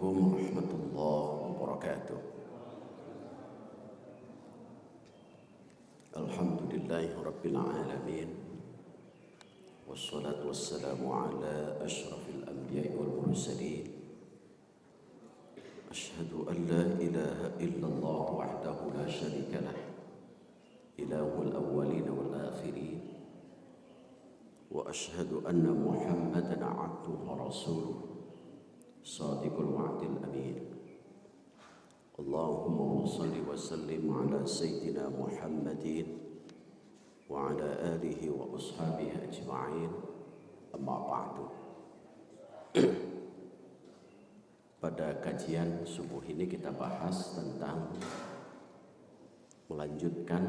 Assalamualaikum warahmatullahi wabarakatuh. Alhamdulillahi rabbil alamin. Wassalatu wassalamu ala asyrafil anbiya'i wal mursalin. Asyhadu an la ilaha illallah wahdahu la syarika lah, ilahul awwalin wal akhirin. Wa asyhadu anna Muhammadan abduhu wa rasuluh, Sadiqul wa'dil amin. Allahumma salli wa sallim ala Sayyidina Muhammadin wa ala alihi wa ashabihi ajma'in. Amma ba'du. Pada kajian subuh ini kita bahas tentang melanjutkan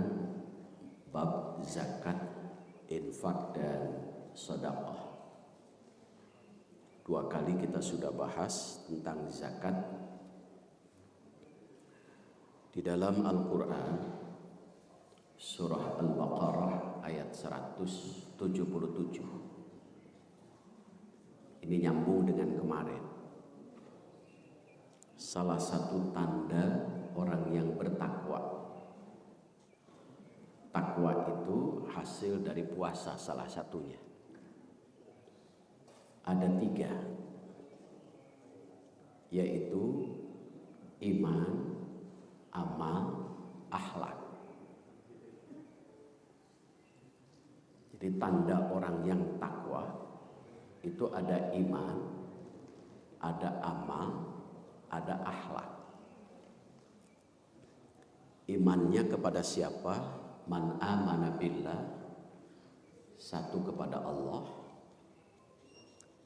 bab zakat, infak dan sedekah. 2 kali kita sudah bahas tentang zakat. Di dalam Al-Quran surah Al-Baqarah ayat 177. Ini nyambung dengan kemarin. Salah satu tanda orang yang bertakwa. Takwa itu hasil dari puasa, salah satunya. Ada 3, yaitu iman, amal, akhlak. Jadi tanda orang yang takwa itu ada iman, ada amal, ada akhlak. Imannya kepada siapa? Man amana billah, satu kepada Allah,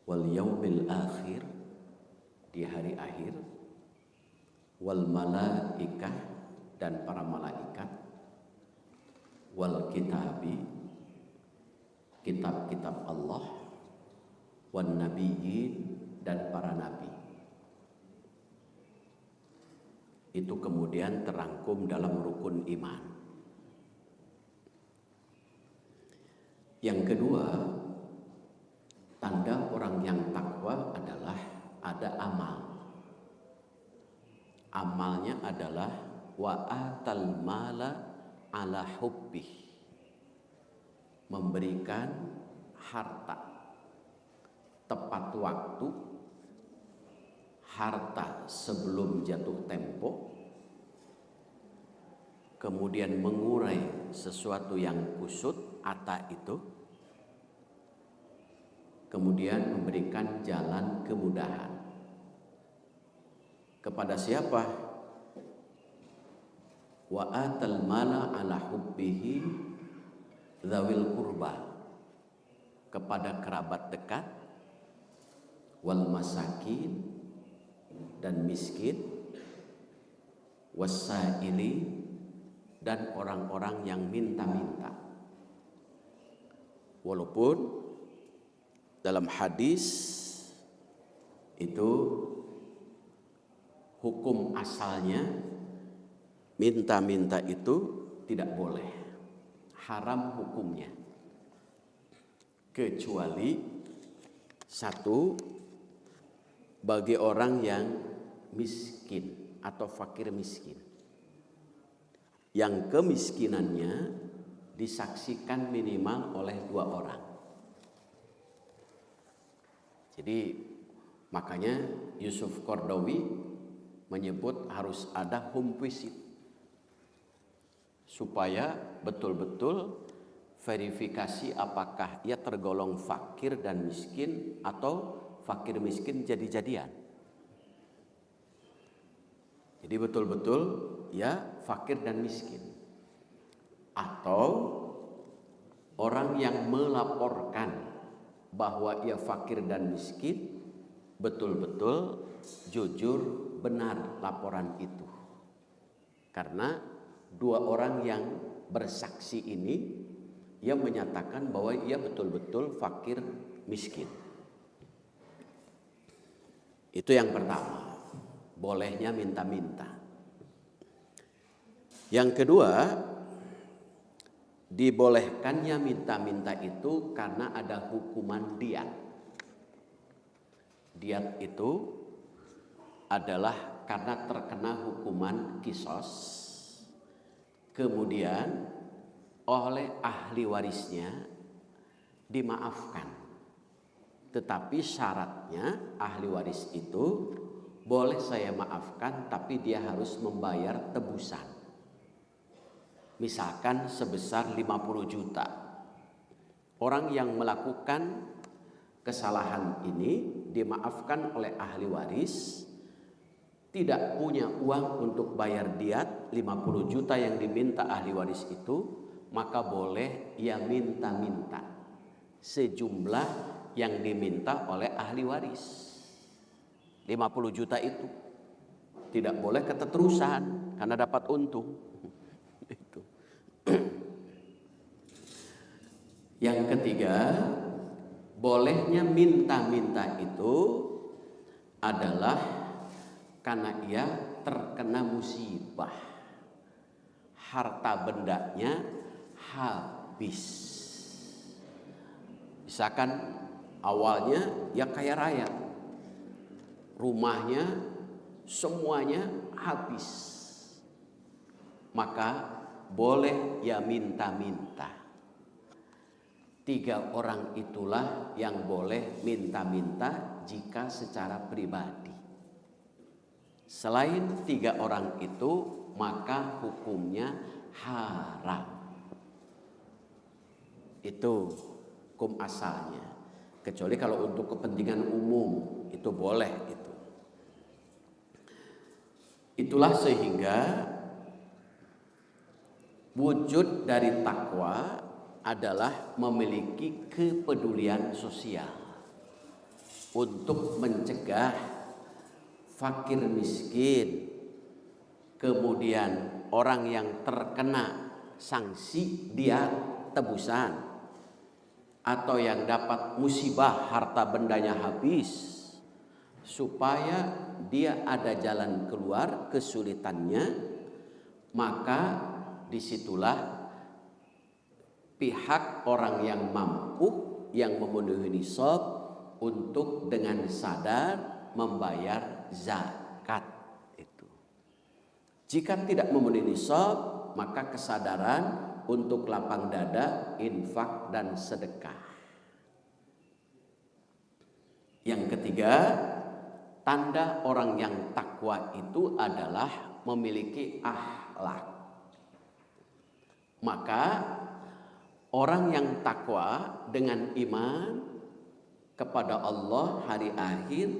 wal yaumil akhir, di hari akhir, wal malaikah, dan para malaikat, wal kitabi, kitab-kitab Allah, wan nabiyyin, dan para nabi. Itu kemudian terangkum dalam rukun iman. Yang kedua, tanda orang yang takwa adalah ada amal. Amalnya adalah wa atal mala ala hubbih, memberikan harta tepat waktu, harta sebelum jatuh tempo, kemudian mengurai sesuatu yang kusut, ata itu, kemudian memberikan jalan kemudahan. Kepada siapa? Wa atal mala ala hubbihi dzawil qurba, kepada kerabat dekat, wal masakin, dan miskin, wasaili, dan orang-orang yang minta-minta. Walaupun dalam hadis itu hukum asalnya minta-minta itu tidak boleh, haram hukumnya, kecuali satu, bagi orang yang miskin atau fakir miskin, yang kemiskinannya disaksikan minimal oleh 2 orang. Jadi makanya Yusuf Qaradawi menyebut harus ada humfisid, supaya betul-betul verifikasi apakah ia tergolong fakir dan miskin atau fakir miskin jadi-jadian. Jadi betul-betul ya fakir dan miskin. Atau orang yang melaporkan bahwa ia fakir dan miskin betul-betul jujur benar laporan itu. Karena 2 orang yang bersaksi ini ia menyatakan bahwa ia betul-betul fakir miskin. Itu yang pertama, bolehnya minta-minta. Yang kedua, dibolehkannya minta-minta itu karena ada hukuman diat. Diat itu adalah karena terkena hukuman kisos, kemudian oleh ahli warisnya dimaafkan. Tetapi syaratnya ahli waris itu boleh saya maafkan, tapi dia harus membayar tebusan. Misalkan sebesar 50 juta. Orang yang melakukan kesalahan ini dimaafkan oleh ahli waris, tidak punya uang untuk bayar diat 50 juta yang diminta ahli waris itu, maka boleh ia minta-minta sejumlah yang diminta oleh ahli waris. 50 juta itu tidak boleh keterusan karena dapat untung. Itu. Yang ketiga, bolehnya minta-minta itu adalah karena ia terkena musibah, harta bendanya habis. Misalkan awalnya ya kaya raya, rumahnya semuanya habis, maka boleh ya minta-minta. 3 orang itulah yang boleh minta-minta jika secara pribadi. Selain 3 orang itu, maka hukumnya haram. Itu hukum asalnya. Kecuali kalau untuk kepentingan umum itu boleh itu. Itulah sehingga wujud dari takwa adalah memiliki kepedulian sosial untuk mencegah fakir miskin, kemudian orang yang terkena sanksi dia tebusan, atau yang dapat musibah harta bendanya habis, supaya dia ada jalan keluar kesulitannya. Maka disitulah pihak orang yang mampu, yang memenuhi nisab untuk dengan sadar membayar zakat itu. Jika tidak memenuhi nisab, maka kesadaran untuk lapang dada, infak dan sedekah. Yang ketiga, tanda orang yang takwa itu adalah memiliki akhlak. Maka orang yang takwa dengan iman kepada Allah, hari akhir,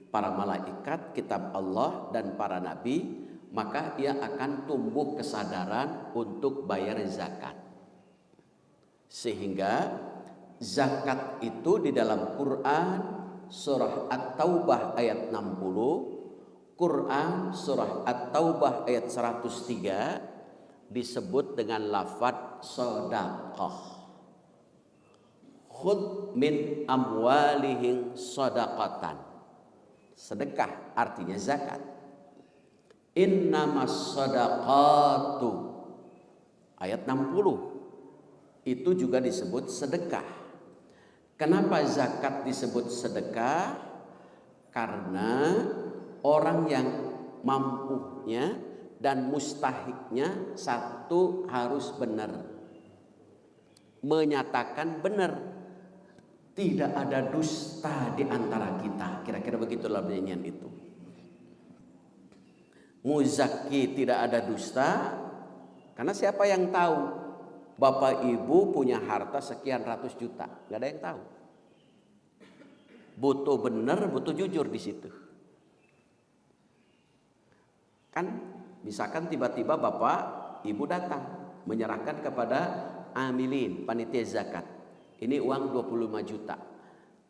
para malaikat, kitab Allah dan para nabi, maka ia akan tumbuh kesadaran untuk bayar zakat. Sehingga zakat itu di dalam Quran surah At-Taubah ayat 60, Quran surah At-Taubah ayat 103 disebut dengan lafadz shadaqah. Khudh min amwalihim shadaqatan. Sedekah artinya zakat. Innamas shadaqatu ayat 60 itu juga disebut sedekah. Kenapa zakat disebut sedekah? Karena orang yang mampunya dan mustahiknya satu harus benar, menyatakan benar, tidak ada dusta di antara kita. Kira-kira begitulah nyanyian itu. Muzaki tidak ada dusta, karena siapa yang tahu bapak ibu punya harta sekian ratus juta? Nggak ada yang tahu. Butuh benar, butuh jujur di situ. Kan misalkan tiba-tiba bapak ibu datang menyerahkan kepada amilin, panitia zakat, ini uang 25 juta.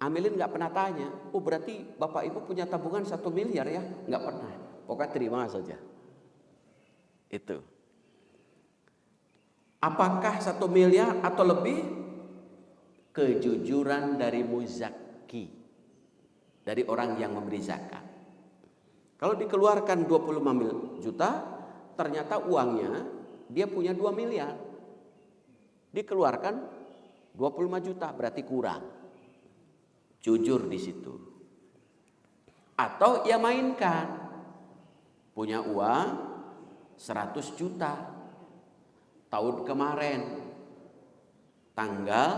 Amilin nggak pernah tanya, oh berarti bapak ibu punya tabungan 1 miliar ya? Nggak pernah, pokoknya terima saja. Itu. Apakah 1 miliar atau lebih? Kejujuran dari muzaki, dari orang yang memberi zakat. Kalau dikeluarkan 25 juta, ternyata uangnya dia punya 2 miliar. Dikeluarkan 25 juta, berarti kurang. Jujur di situ. Atau ia mainkan. Punya uang 100 juta. Tahun kemarin tanggal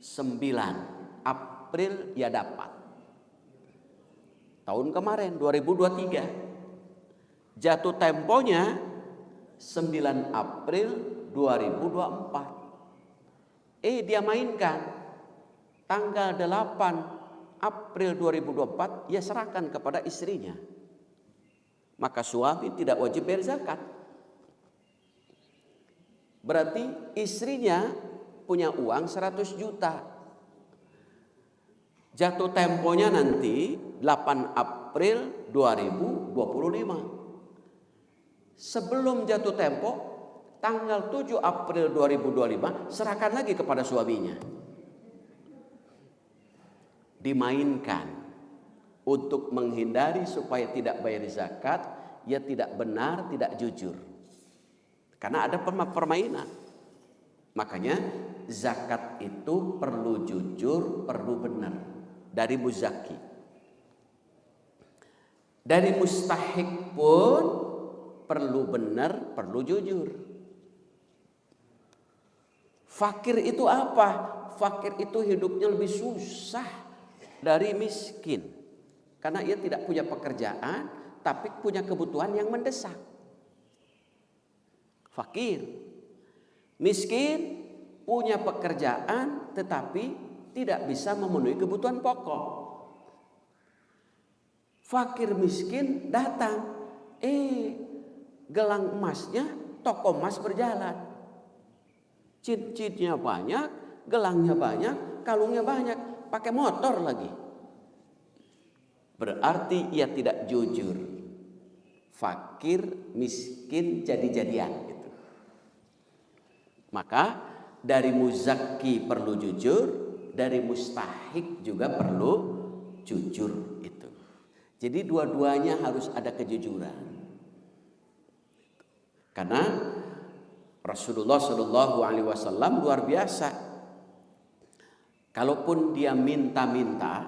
9 April ia dapat. Tahun kemarin 2023. Jatuh temponya 9 April 2024. Dia mainkan tanggal 8 April 2024 ia serahkan kepada istrinya. Maka suami tidak wajib bayar zakat. Berarti istrinya punya uang 100 juta. Jatuh temponya nanti 8 April 2025. Sebelum jatuh tempo, tanggal 7 April 2025, serahkan lagi kepada suaminya. Dimainkan untuk menghindari supaya tidak bayar zakat, ia tidak benar, tidak jujur. Karena ada permainan. Makanya zakat itu perlu jujur, perlu benar. Dari muzaki. Dari mustahik pun perlu benar, perlu jujur. Fakir itu apa? Fakir itu hidupnya lebih susah dari miskin. Karena ia tidak punya pekerjaan, tapi punya kebutuhan yang mendesak. Fakir. Miskin punya pekerjaan, tetapi tidak bisa memenuhi kebutuhan pokok. Fakir miskin datang. Gelang emasnya, toko emas berjalan. Cincinnya banyak, gelangnya banyak, kalungnya banyak, pakai motor lagi. Berarti ia tidak jujur. Fakir, miskin, jadi-jadian gitu. Maka dari muzaki perlu jujur, dari mustahik juga perlu jujur itu. Jadi dua-duanya harus ada kejujuran. Karena Rasulullah Shallallahu Alaihi Wasallam luar biasa. Kalaupun dia minta-minta,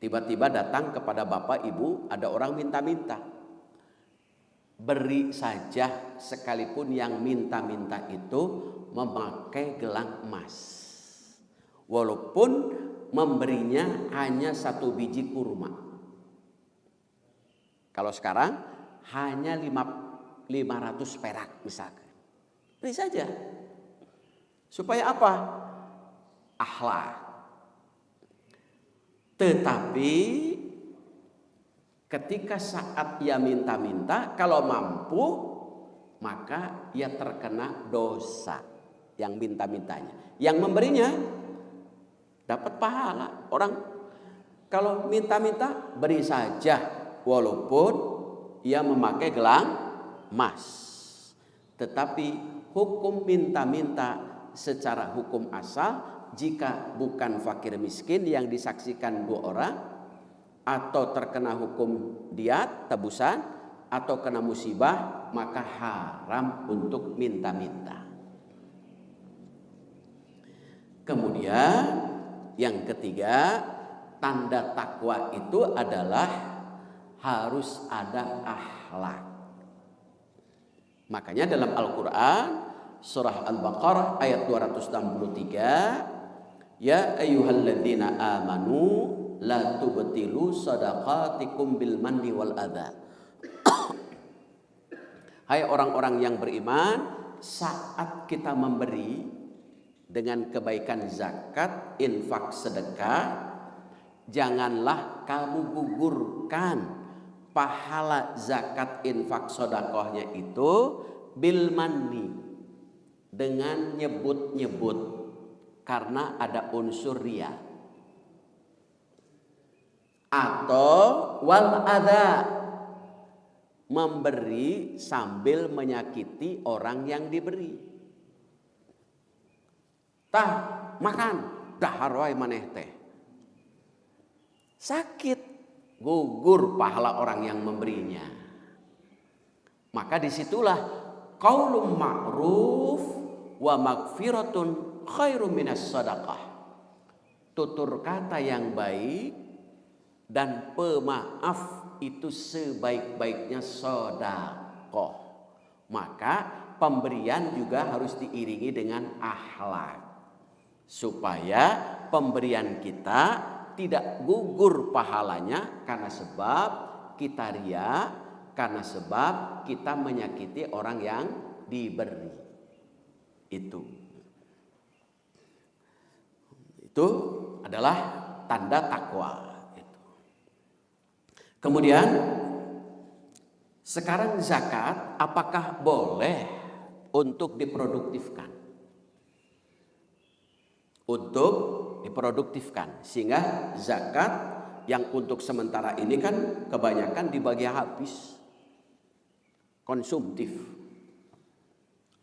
tiba-tiba datang kepada bapak ibu, ada orang minta-minta, beri saja sekalipun yang minta-minta itu memakai gelang emas, walaupun memberinya hanya 1 biji kurma. Kalau sekarang hanya 500 perak misalkan. Beri saja. Supaya apa? Akhlak. Tetapi ketika saat ia minta-minta, kalau mampu, maka ia terkena dosa yang minta-mintanya. Yang memberinya dapat pahala. Orang kalau minta-minta beri saja, walaupun ia memakai gelang emas. Tetapi hukum minta-minta secara hukum asal, jika bukan fakir miskin yang disaksikan 2 orang, atau terkena hukum diat, tebusan, atau kena musibah, maka haram untuk minta-minta. Kemudian yang ketiga, tanda takwa itu adalah harus ada akhlak. Makanya dalam Al-Quran surah Al-Baqarah ayat 263, ya ayyuhalladzina amanu la tubtilu sadaqatikum bil manni wal adha. Hai orang-orang yang beriman, saat kita memberi dengan kebaikan zakat, infak, sedekah, janganlah kamu gugurkan pahala zakat, infak, sedekahnya itu bil manni, dengan nyebut-nyebut, karena ada unsur riya. Atau wal adha, memberi sambil menyakiti orang yang diberi. Tah makan, dahar wae maneh teh. Sakit, gugur pahala orang yang memberinya. Maka disitulah qaulun ma'ruf wa magfiratun khairum minas sadaqah. Tutur kata yang baik dan pemaaf itu sebaik-baiknya sedekah. Maka pemberian juga harus diiringi dengan akhlak, supaya pemberian kita tidak gugur pahalanya karena sebab kita ria, karena sebab kita menyakiti orang yang diberi. Itu adalah tanda takwa. Kemudian sekarang zakat apakah boleh untuk diproduktifkan? Untuk diproduktifkan, sehingga zakat yang untuk sementara ini kan kebanyakan dibagi habis, konsumtif.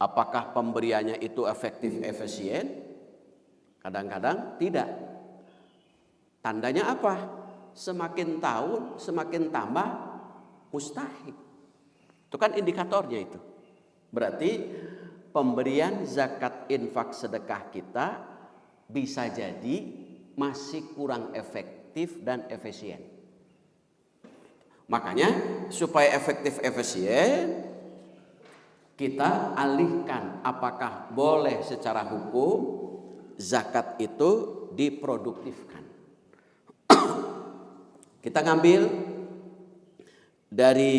Apakah pemberiannya itu efektif, efisien? Kadang-kadang tidak. Tandanya apa? Semakin tahun semakin tambah mustahik. Itu kan indikatornya itu. Berarti pemberian zakat, infak, sedekah kita bisa jadi masih kurang efektif dan efisien. Makanya supaya efektif efisien, kita alihkan apakah boleh secara hukum zakat itu diproduktifkan. Kita ngambil dari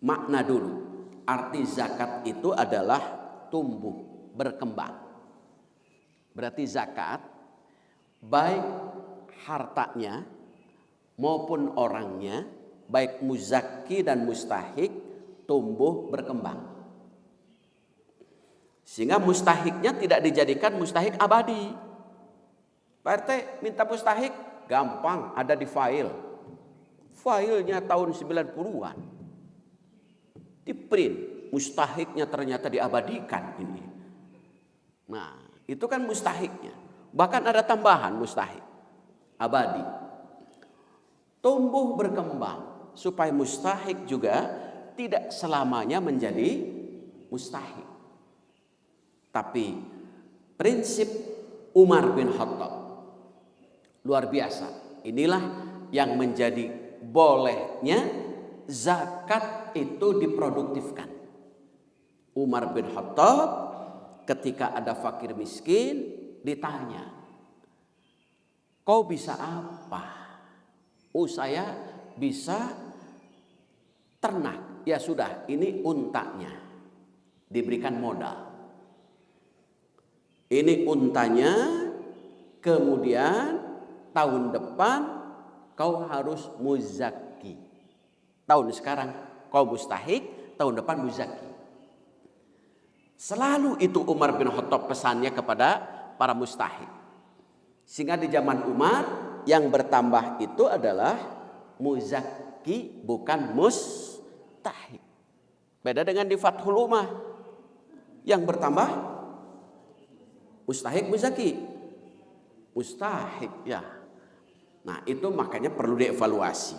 makna dulu. Arti zakat itu adalah tumbuh, berkembang. Berarti zakat baik hartanya maupun orangnya, baik muzaki dan mustahik, tumbuh berkembang. Sehingga mustahiknya tidak dijadikan mustahik abadi. Pak RT minta mustahik, gampang, ada di file. Filenya tahun 90-an. Di print, mustahiknya ternyata diabadikan ini. Nah, itu kan mustahiknya. Bahkan ada tambahan mustahik, abadi. Tumbuh berkembang supaya mustahik juga tidak selamanya menjadi mustahik. Tapi prinsip Umar bin Khattab luar biasa. Inilah yang menjadi bolehnya zakat itu diproduktifkan. Umar bin Khattab ketika ada fakir miskin ditanya, kau bisa apa? Oh, saya bisa ternak. Ya sudah, ini untanya. Diberikan modal. Ini untanya, kemudian tahun depan kau harus muzaki. Tahun sekarang kau mustahik, tahun depan muzaki. Selalu itu Umar bin Khattab pesannya kepada para mustahik. Sehingga di zaman Umar yang bertambah itu adalah muzaki, bukan mustahik. Beda dengan di Fathul Ummah yang bertambah mustahik, muzaki, mustahik ya. Nah itu makanya perlu dievaluasi.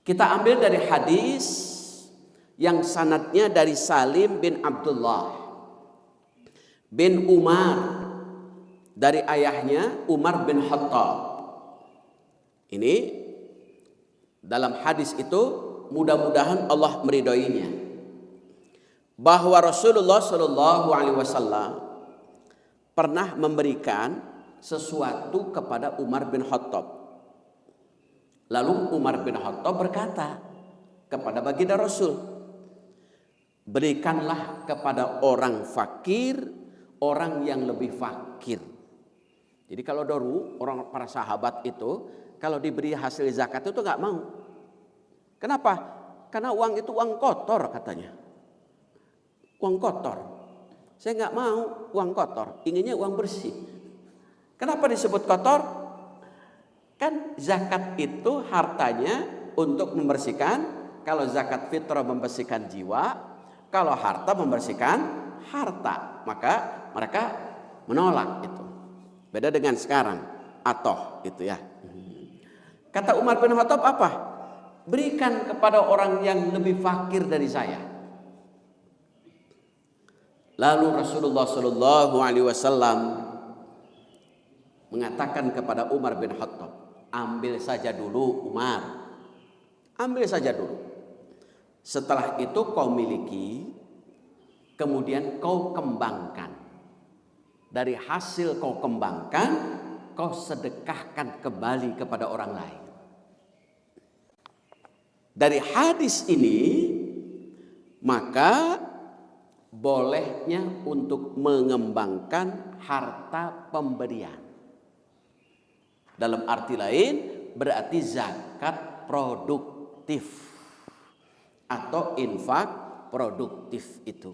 Kita ambil dari hadis yang sanadnya dari Salim bin Abdullah bin Umar, dari ayahnya Umar bin Khattab. Ini dalam hadis itu mudah-mudahan Allah meridhoinya, bahwa Rasulullah Shallallahu Alaihi Wasallam pernah memberikan sesuatu kepada Umar bin Khattab. Lalu Umar bin Khattab berkata kepada baginda Rasul, berikanlah kepada orang fakir, orang yang lebih fakir. Jadi kalau dulu orang para sahabat itu kalau diberi hasil zakat itu nggak mau. Kenapa? Karena uang itu uang kotor katanya. Uang kotor. Saya nggak mau uang kotor, inginnya uang bersih. Kenapa disebut kotor? Kan zakat itu hartanya untuk membersihkan. Kalau zakat fitrah membersihkan jiwa, kalau harta membersihkan harta. Maka mereka menolak itu. Beda dengan sekarang, atoh gitu ya. Kata Umar bin Khattab apa? Berikan kepada orang yang lebih fakir dari saya. Lalu Rasulullah Shallallahu Alaihi Wasallam mengatakan kepada Umar bin Khattab, ambil saja dulu Umar. Ambil saja dulu. Setelah itu kau miliki, kemudian kau kembangkan. Dari hasil kau kembangkan, kau sedekahkan kembali kepada orang lain. Dari hadis ini, maka bolehnya untuk mengembangkan harta pemberian. Dalam arti lain, berarti zakat produktif atau infak produktif itu.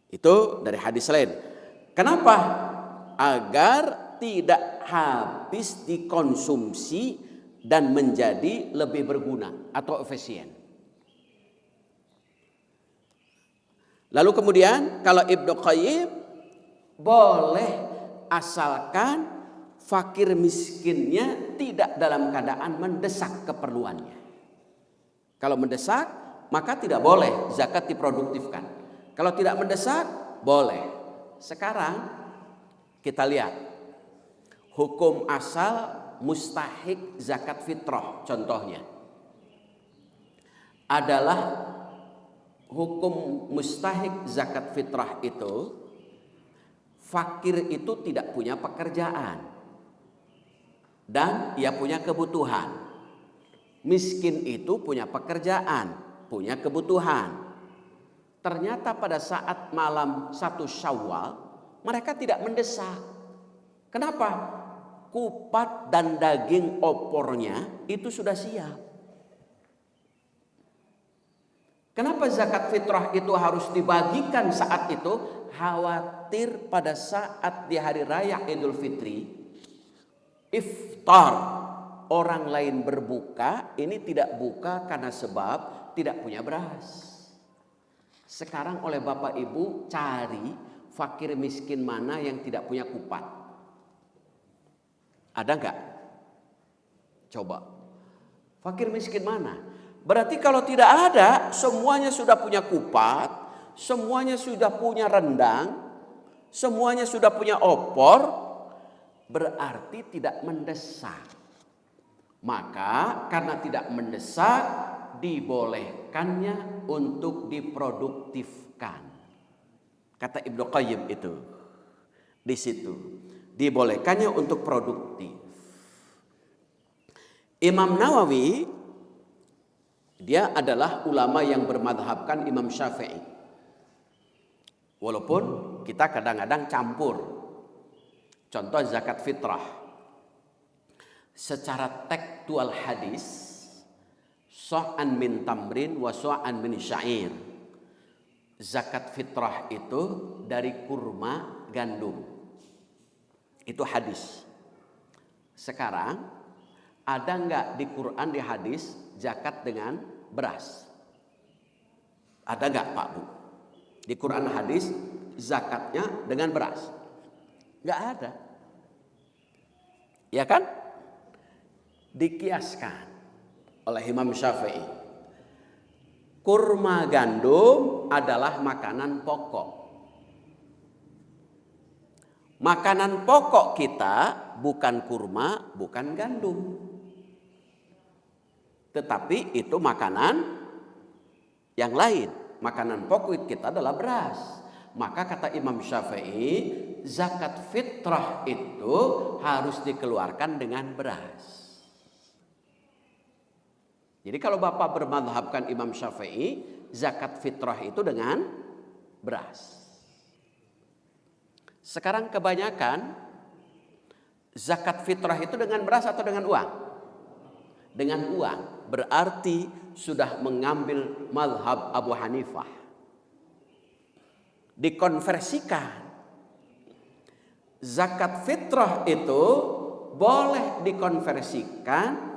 Itu dari hadis lain. Kenapa? Agar tidak habis dikonsumsi dan menjadi lebih berguna atau efisien. Lalu kemudian kalau Ibnu Qayyim, boleh asalkan fakir miskinnya tidak dalam keadaan mendesak keperluannya. Kalau mendesak, maka tidak boleh zakat diproduktifkan. Kalau tidak mendesak, boleh. Sekarang kita lihat hukum asal mustahik zakat fitrah, contohnya adalah hukum mustahik zakat fitrah itu, fakir itu tidak punya pekerjaan dan ia punya kebutuhan. Miskin itu punya pekerjaan, punya kebutuhan. Ternyata pada saat malam 1 Syawal mereka tidak mendesak. Kenapa? Kupat dan daging opornya itu sudah siap. Kenapa zakat fitrah itu harus dibagikan saat itu? Khawatir pada saat di hari raya Idul Fitri, iftar, orang lain berbuka, ini tidak buka karena sebab tidak punya beras. Sekarang oleh Bapak Ibu cari fakir miskin mana yang tidak punya kupat. Ada enggak? Coba. Fakir miskin mana? Berarti kalau tidak ada, semuanya sudah punya kupat, semuanya sudah punya rendang, semuanya sudah punya opor, berarti tidak mendesak. Maka karena tidak mendesak, dibolehkannya untuk diproduktifkan. Kata Ibnu Qayyim itu di situ. Dibolehkannya untuk produktif. Imam Nawawi, dia adalah ulama yang bermadhabkan Imam Syafi'i. Walaupun kita kadang-kadang campur. Contoh zakat fitrah. Secara tekstual hadis, so'an min tamrin wa so'an min syair. Zakat fitrah itu dari kurma gandum. Itu hadis. Sekarang ada enggak di Quran, di hadis zakat dengan beras? Ada enggak Pak Bu? Di Quran hadis zakatnya dengan beras? Enggak ada. Ya kan? Dikiaskan oleh Imam Syafi'i. Kurma gandum adalah makanan pokok. Makanan pokok kita bukan kurma, bukan gandum. Tetapi itu makanan yang lain. Makanan pokok kita adalah beras. Maka kata Imam Syafi'i, zakat fitrah itu harus dikeluarkan dengan beras. Jadi kalau Bapak bermadhabkan Imam Syafi'i, zakat fitrah itu dengan beras. Sekarang kebanyakan zakat fitrah itu dengan beras atau dengan uang? Dengan uang. Berarti sudah mengambil mazhab Abu Hanifah. Dikonversikan. Zakat fitrah itu boleh dikonversikan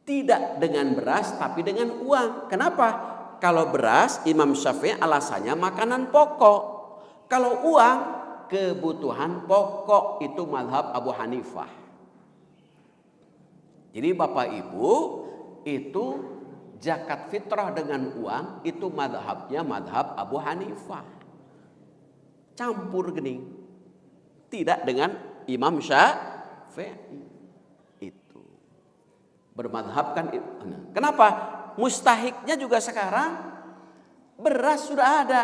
tidak dengan beras tapi dengan uang. Kenapa? Kalau beras Imam Syafi'i alasannya makanan pokok. Kalau uang kebutuhan pokok, itu mazhab Abu Hanifah. Jadi Bapak Ibu, itu zakat fitrah dengan uang itu mazhabnya mazhab Abu Hanifah. Campur gening. Tidak dengan Imam Syafi'i. Itu bermadhabkan. Kenapa? Mustahiknya juga sekarang beras sudah ada,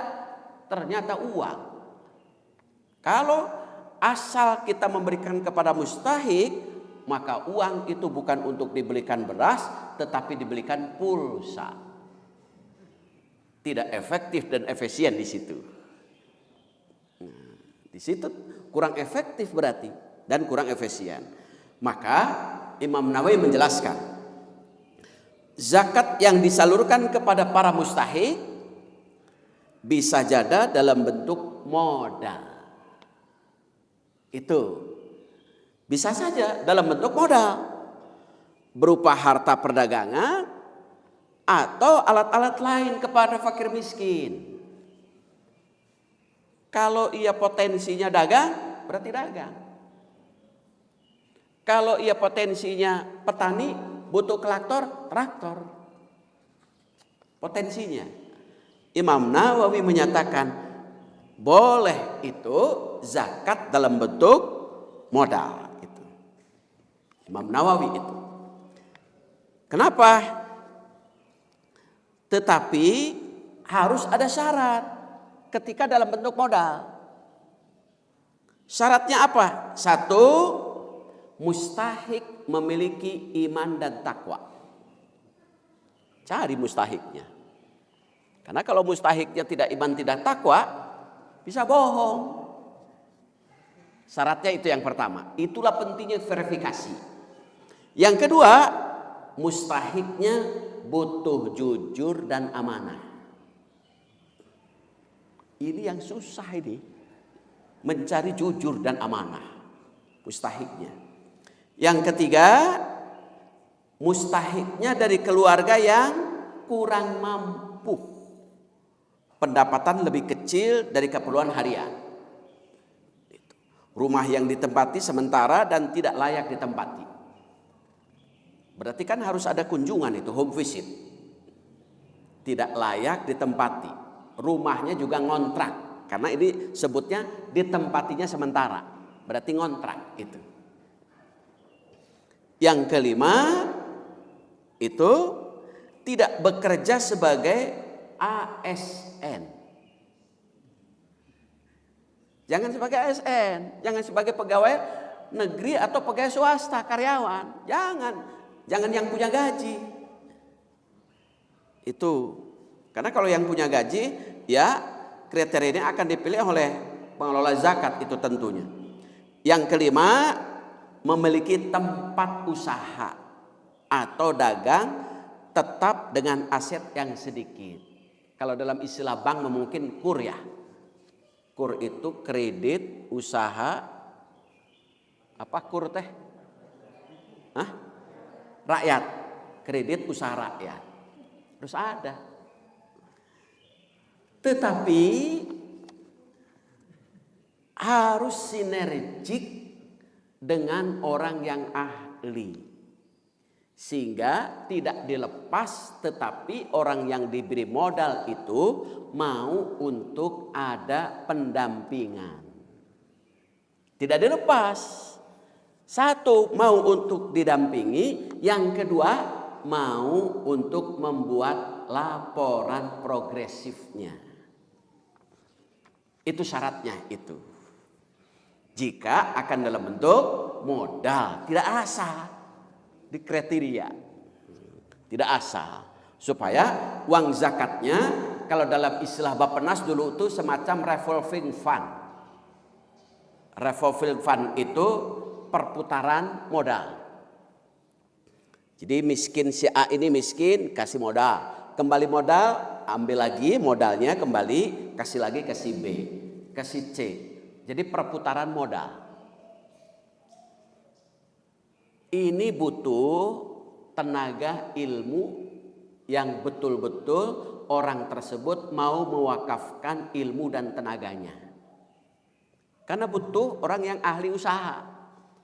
ternyata uang. Kalau asal kita memberikan kepada mustahik, maka uang itu bukan untuk dibelikan beras, tetapi dibelikan pulsa. Tidak efektif dan efisien di situ. Nah, di situ kurang efektif berarti dan kurang efisien. Maka Imam Nawawi menjelaskan, zakat yang disalurkan kepada para mustahik bisa jadi dalam bentuk modal. Itu bisa saja dalam bentuk modal berupa harta perdagangan atau alat-alat lain kepada fakir miskin. Kalau ia potensinya dagang, berarti dagang. Kalau ia potensinya petani, butuh traktor. Potensinya. Imam Nawawi menyatakan boleh itu zakat dalam bentuk modal. Itu Imam Nawawi itu. Kenapa? Tetapi harus ada syarat ketika dalam bentuk modal. Syaratnya apa? 1, mustahik memiliki iman dan takwa. Cari mustahiknya. Karena kalau mustahiknya tidak iman tidak takwa, bisa bohong. Syaratnya itu yang pertama. Itulah pentingnya verifikasi. Yang kedua, mustahiknya butuh jujur dan amanah. Ini yang susah ini. Mencari jujur dan amanah. Mustahiknya. Yang ketiga, mustahiknya dari keluarga yang kurang mampu. Pendapatan lebih kecil dari keperluan harian. Rumah yang ditempati sementara dan tidak layak ditempati. Berarti kan harus ada kunjungan itu, home visit. Tidak layak ditempati. Rumahnya juga ngontrak. Karena ini sebutnya ditempatinya sementara. Berarti ngontrak itu. Yang kelima itu tidak bekerja sebagai ASN. Jangan sebagai ASN, jangan sebagai pegawai negeri atau pegawai swasta, karyawan. Jangan yang punya gaji. Itu. Karena kalau yang punya gaji, ya kriteria ini akan dipilih oleh pengelola zakat itu tentunya. Yang kelima, memiliki tempat usaha atau dagang tetap dengan aset yang sedikit. Kalau dalam istilah bank mungkin KUR ya. KUR itu kredit usaha apa KUR teh? Hah? Rakyat. Kredit usaha rakyat. Harus ada. Tetapi harus sinergik dengan orang yang ahli. Sehingga tidak dilepas, tetapi orang yang diberi modal itu mau untuk ada pendampingan. Tidak dilepas. 1, mau untuk didampingi. Yang kedua, mau untuk membuat laporan progresifnya. Itu syaratnya itu. Jika akan dalam bentuk modal, tidak asal. Di kriteria tidak asal, supaya uang zakatnya kalau dalam istilah Bappenas dulu itu semacam revolving fund. Revolving fund itu perputaran modal. Jadi miskin si A ini miskin, kasih modal, kembali modal, ambil lagi modalnya kembali, kasih lagi ke si B, ke si C. Jadi perputaran modal. Ini butuh tenaga ilmu yang betul-betul orang tersebut mau mewakafkan ilmu dan tenaganya. Karena butuh orang yang ahli usaha.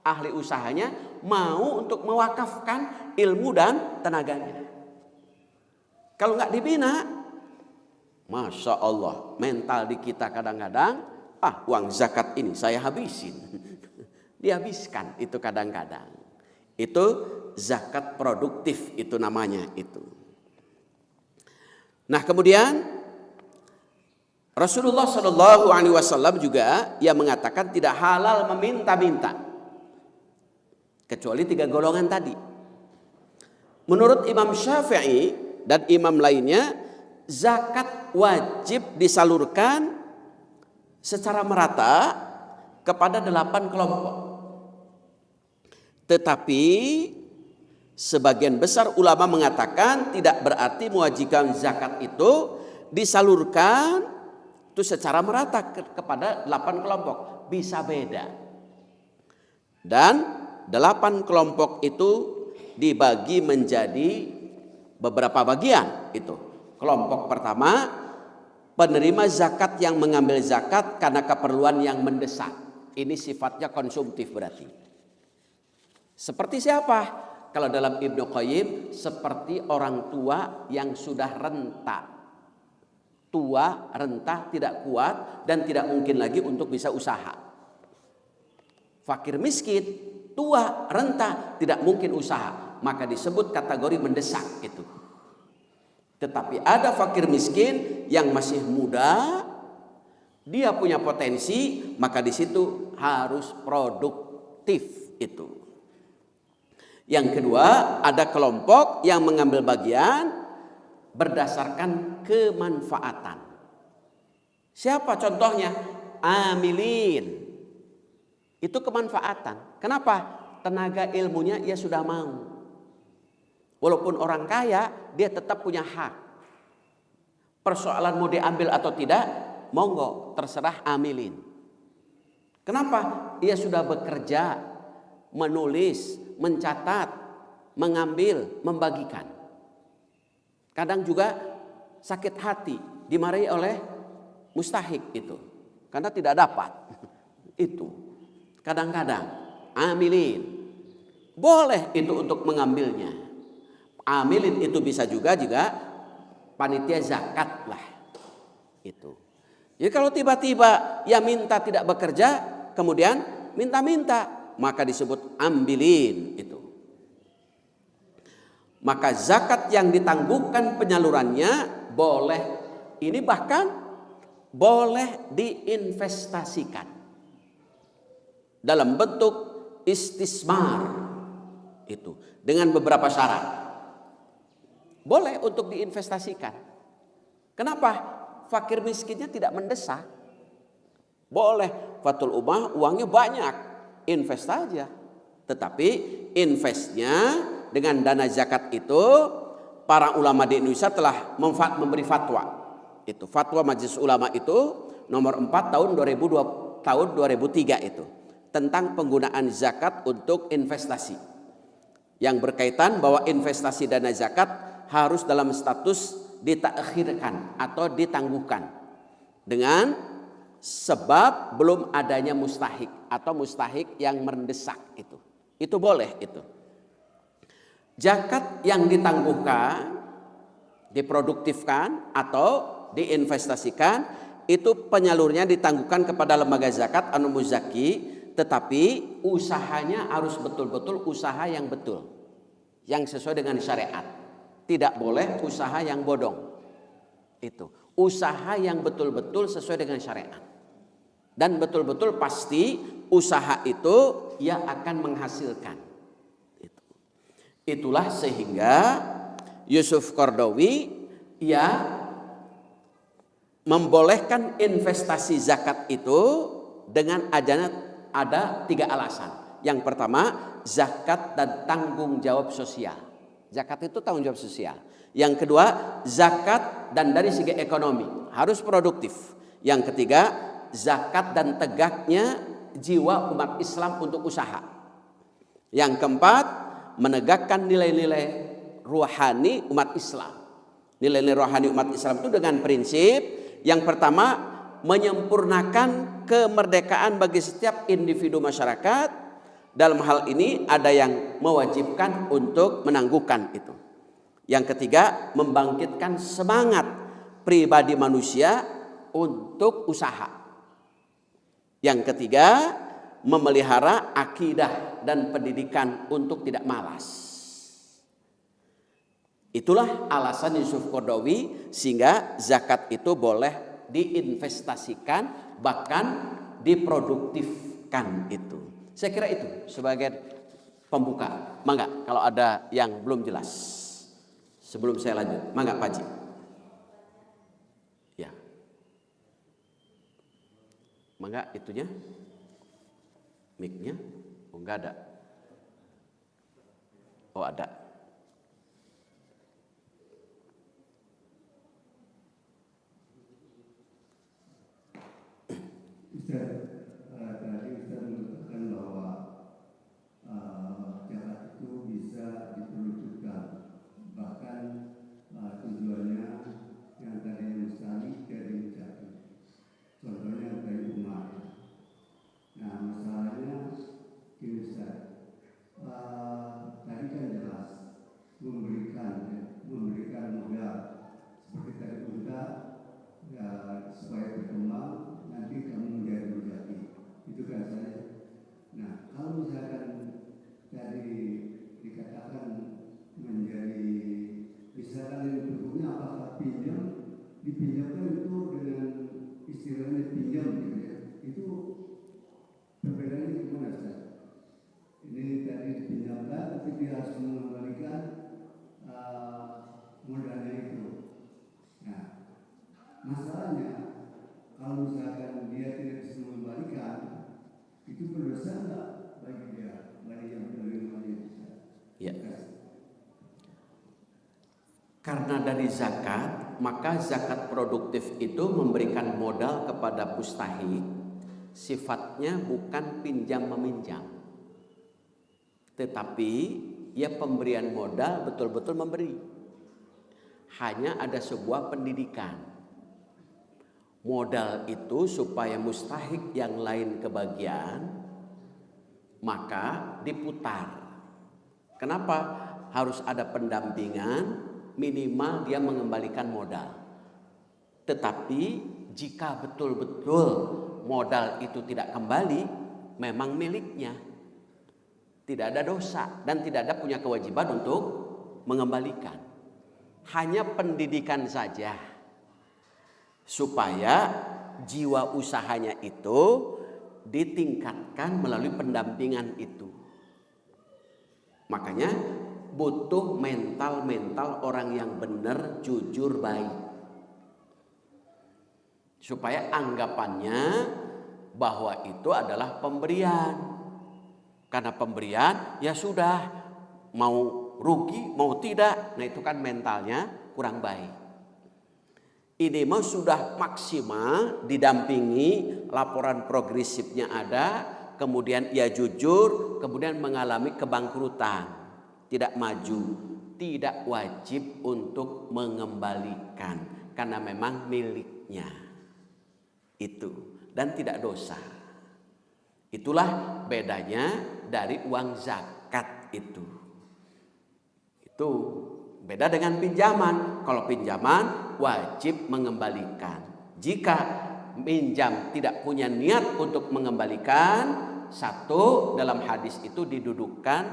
Ahli usahanya mau untuk mewakafkan ilmu dan tenaganya. Kalau nggak dibina, Masya Allah, mental di kita kadang-kadang, uang zakat ini saya habisin. dihabiskan itu kadang-kadang. Itu zakat produktif itu namanya itu. Nah, kemudian Rasulullah Shallallahu Alaihi Wasallam juga yang mengatakan tidak halal meminta-minta kecuali 3 golongan tadi. Menurut Imam Syafi'i dan imam lainnya, zakat wajib disalurkan secara merata kepada 8 kelompok. Tetapi sebagian besar ulama mengatakan tidak berarti mewajibkan zakat itu disalurkan itu secara merata kepada 8 kelompok. Bisa beda. Dan 8 kelompok itu dibagi menjadi beberapa bagian itu. Kelompok pertama, penerima zakat yang mengambil zakat karena keperluan yang mendesak. Ini sifatnya konsumtif berarti. Seperti siapa? Kalau dalam Ibnu Qayyim, seperti orang tua yang sudah renta. Tua, renta, tidak kuat dan tidak mungkin lagi untuk bisa usaha. Fakir miskin, tua, renta, tidak mungkin usaha, maka disebut kategori mendesak itu. Tetapi ada fakir miskin yang masih muda, dia punya potensi, maka di situ harus produktif itu. Yang kedua, ada kelompok yang mengambil bagian berdasarkan kemanfaatan. Siapa contohnya? Amilin. Itu kemanfaatan. Kenapa? Tenaga ilmunya ia sudah mau. Walaupun orang kaya, dia tetap punya hak. Persoalan mau diambil atau tidak, monggo, terserah amilin. Kenapa? Ia sudah bekerja, menulis, mencatat, mengambil, membagikan. Kadang juga sakit hati, dimarahi oleh mustahik itu, karena tidak dapat. Itu kadang-kadang amilin, boleh itu untuk mengambilnya. Amilin itu bisa juga panitia zakat lah itu. Jadi kalau tiba-tiba ya minta tidak bekerja, kemudian minta-minta, maka disebut ambilin itu. Maka zakat yang ditangguhkan penyalurannya boleh, ini bahkan boleh diinvestasikan dalam bentuk istismar itu dengan beberapa syarat. Boleh untuk diinvestasikan. Kenapa? Fakir miskinnya tidak mendesak. Boleh, Fathul Ummah uangnya banyak, invest saja. Tetapi investnya dengan dana zakat itu, para ulama di Indonesia telah memberi fatwa. Itu fatwa Majelis Ulama itu nomor 4 tahun 2003 itu tentang penggunaan zakat untuk investasi. Yang berkaitan bahwa investasi dana zakat harus dalam status ditakhirkan atau ditangguhkan dengan sebab belum adanya mustahik atau mustahik yang mendesak itu. Itu boleh itu. Zakat yang ditangguhkan, diproduktifkan atau diinvestasikan itu penyalurnya ditangguhkan kepada lembaga zakat anu muzaki, tetapi usahanya harus betul-betul usaha yang betul, yang sesuai dengan syariat. Tidak boleh usaha yang bodong. Itu usaha yang betul-betul sesuai dengan syariat. Dan betul-betul pasti usaha itu ia akan menghasilkan. Itulah sehingga Yusuf Qaradawi ia membolehkan investasi zakat itu dengan ada 3 alasan. Yang pertama, zakat dan tanggung jawab sosial. Zakat itu tanggung jawab sosial. Yang kedua, zakat dan dari segi ekonomi harus produktif. Yang ketiga, zakat dan tegaknya jiwa umat Islam untuk usaha. Yang keempat, menegakkan nilai-nilai rohani umat Islam. Nilai-nilai rohani umat Islam itu dengan prinsip yang pertama, menyempurnakan kemerdekaan bagi setiap individu masyarakat. Dalam hal ini ada yang mewajibkan untuk menangguhkan itu. Yang ketiga, membangkitkan semangat pribadi manusia untuk usaha. Yang ketiga, memelihara akidah dan pendidikan untuk tidak malas. Itulah alasan Yusuf Qaradawi sehingga zakat itu boleh diinvestasikan, bahkan diproduktifkan itu. Saya kira itu sebagai pembuka. Mangga kalau ada yang belum jelas sebelum saya lanjut. Mangga Pak Haji. Ya. Mangga itunya. Mic-nya. Oh enggak ada. Oh ada. Tadi Ustaz mengatakan bahwa zakat itu bisa diproduktifkan, bahkan tujuannya yang tadi mustahil jadi jatuh. Contohnya dari umat. Nah masalahnya ini Ustaz, tadi kan jelas memberikan modal seperti tadi unta ya, supaya berkembang nanti kamu menjadi berjati. Itu kan saya. Nah, kalau misalkan tadi dikatakan menjadi misalkan ini bentuknya apakah pinjam, dipinjamkan itu dengan istilahnya pinjam gitu ya. Itu perbedaannya gimana Ustaz? Ini tadi dipinjamkan tapi dia harus mengembalikan modalnya itu. Nah, masalahnya kalau misalkan dia tidak bisa mengembalikan, itu berdosa enggak bagi dia, bagi yang menerimanya? Ya. Karena dari zakat, maka zakat produktif itu memberikan modal kepada mustahik, sifatnya bukan pinjam meminjam, tetapi ya pemberian modal betul-betul memberi. Hanya ada sebuah pendidikan. Modal itu supaya mustahik yang lain kebagian, maka diputar. Kenapa? Harus ada pendampingan, minimal dia mengembalikan modal. Tetapi jika betul-betul modal itu tidak kembali, memang miliknya. Tidak ada dosa dan tidak ada punya kewajiban untuk mengembalikan. Hanya pendidikan saja. Supaya jiwa usahanya itu ditingkatkan melalui pendampingan itu. Makanya butuh mental orang yang benar, jujur, baik. Supaya anggapannya bahwa itu adalah pemberian. Karena pemberian ya sudah, mau rugi mau tidak, nah itu kan mentalnya kurang baik. Ini mah sudah maksimal didampingi, laporan progresifnya ada, kemudian ia jujur, kemudian mengalami kebangkrutan, tidak maju, tidak wajib untuk mengembalikan karena memang miliknya itu dan tidak dosa. Itulah bedanya dari uang zakat itu. Itu beda dengan pinjaman. Kalau pinjaman wajib mengembalikan. Jika pinjam tidak punya niat untuk mengembalikan, satu, dalam hadis itu didudukkan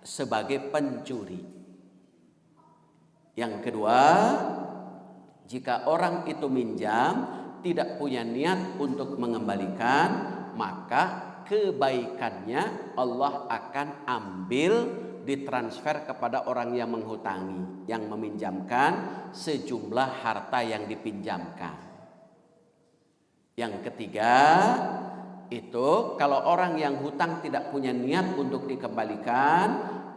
sebagai pencuri. Yang kedua, jika orang itu minjam tidak punya niat untuk mengembalikan, maka kebaikannya Allah akan ambil, ditransfer kepada orang yang menghutangi, yang meminjamkan sejumlah harta yang dipinjamkan. Yang ketiga, itu kalau orang yang hutang tidak punya niat untuk dikembalikan,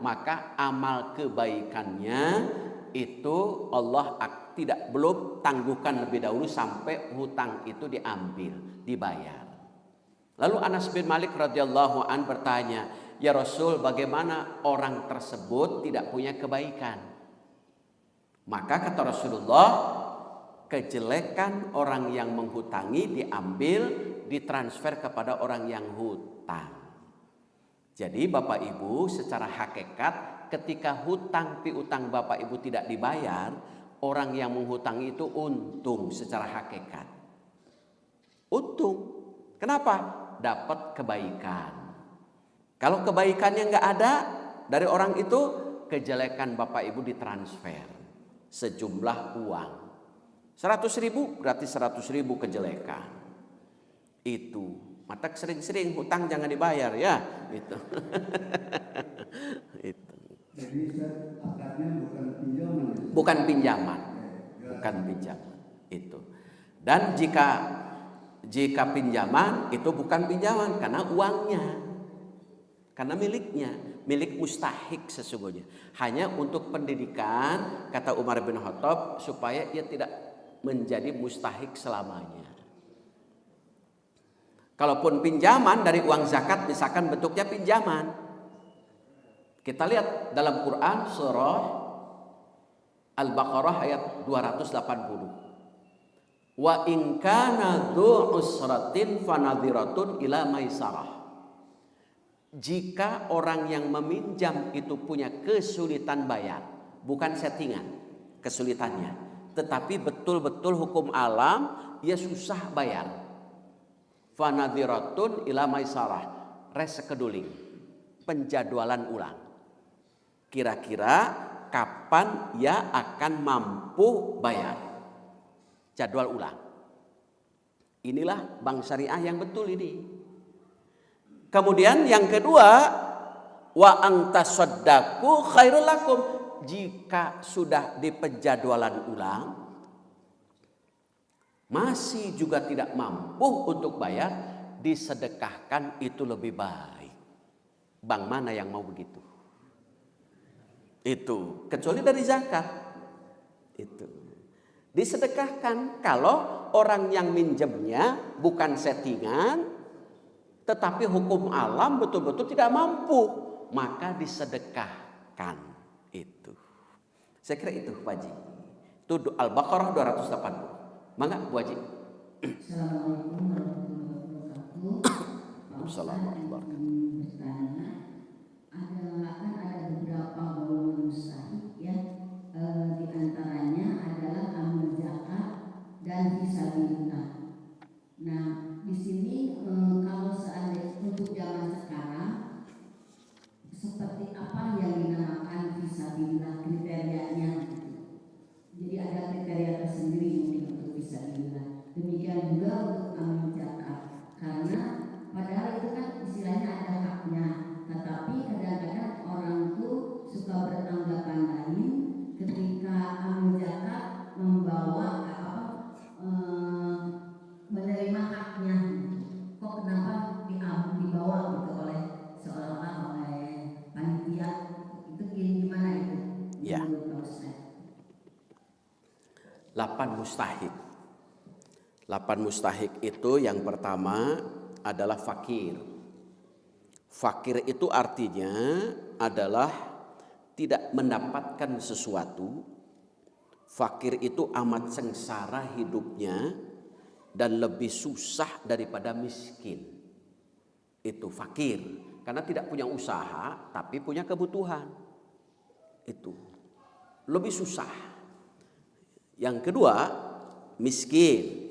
maka amal kebaikannya itu Allah belum tangguhkan lebih dahulu sampai hutang itu diambil, dibayar. Lalu Anas bin Malik radhiyallahu an bertanya, "Ya Rasul, bagaimana orang tersebut tidak punya kebaikan?" Maka kata Rasulullah, kejelekan orang yang menghutangi diambil, ditransfer kepada orang yang hutang. Jadi Bapak Ibu, secara hakikat ketika hutang piutang Bapak Ibu tidak dibayar, orang yang menghutangi itu untung secara hakikat. Untung. Kenapa? dapat kebaikan. Kalau kebaikannya nggak ada dari orang itu, kejelekan Bapak Ibu ditransfer sejumlah uang. 100.000 berarti 100.000 kejelekan. Itu. Mata sering-sering hutang jangan dibayar ya. Itu. Itu. Jadi akarnya bukan pinjaman. Bukan pinjaman. Bukan pinjaman. Itu. Dan jika pinjaman itu bukan pinjaman karena uangnya. Karena miliknya, milik mustahik sesungguhnya. Hanya untuk pendidikan, kata Umar bin Khattab, supaya ia tidak menjadi mustahik selamanya. Kalaupun pinjaman dari uang zakat, misalkan bentuknya pinjaman. Kita lihat dalam Quran surah Al-Baqarah ayat 280. Wa in kana dzu usratin fanadhiratun ila maisarah. Jika orang yang meminjam itu punya kesulitan bayar, bukan settingan kesulitannya, tetapi betul-betul hukum alam ia susah bayar. Fanadhiratun ila maisarah, rescheduling, penjadwalan ulang. Kira-kira kapan ia akan mampu bayar? Jadwal ulang. Inilah bank syariah yang betul ini. Kemudian yang kedua, wa antasaddaqu khairul lakum. Jika sudah di penjadwalan ulang masih juga tidak mampu untuk bayar, disedekahkan itu lebih baik. Bank mana yang mau begitu? Itu kecuali dari zakat. Itu disedekahkan kalau orang yang minjemnya bukan settingan, tetapi hukum alam betul-betul tidak mampu, maka disedekahkan. Itu. Saya kira itu Pak Haji. Itu Al-Baqarah 280. Mangga Bu Haji. Assalamualaikum warahmatullahi wabarakatuh. Assalamualaikum. Ada beberapa golongan mustahik ya. Di antaranya adalah amal zakat dan fisabilillah. Nah, di sini kalau seandainya untuk zaman sekarang seperti apa yang dinamakan fisabilillah, kriterianya gitu. Jadi ada kriteria tersendiri mungkin untuk fisabilillah. Demikian juga untuk amal zakat. Karena padahal itu kan istilahnya ada haknya, tetapi kadang-kadang orang tuh suka beranggapan lain ketika amal zakat membawa menerima haknya, kok kenapa dibawa gitu oleh seolah-olah oleh panitia, itu gimana itu? Ya. 8 mustahik. 8 mustahik itu yang pertama adalah fakir. Fakir itu artinya adalah tidak mendapatkan sesuatu. Fakir itu amat sengsara hidupnya dan lebih susah daripada miskin. Itu fakir karena tidak punya usaha tapi punya kebutuhan. Itu lebih susah. Yang kedua, miskin.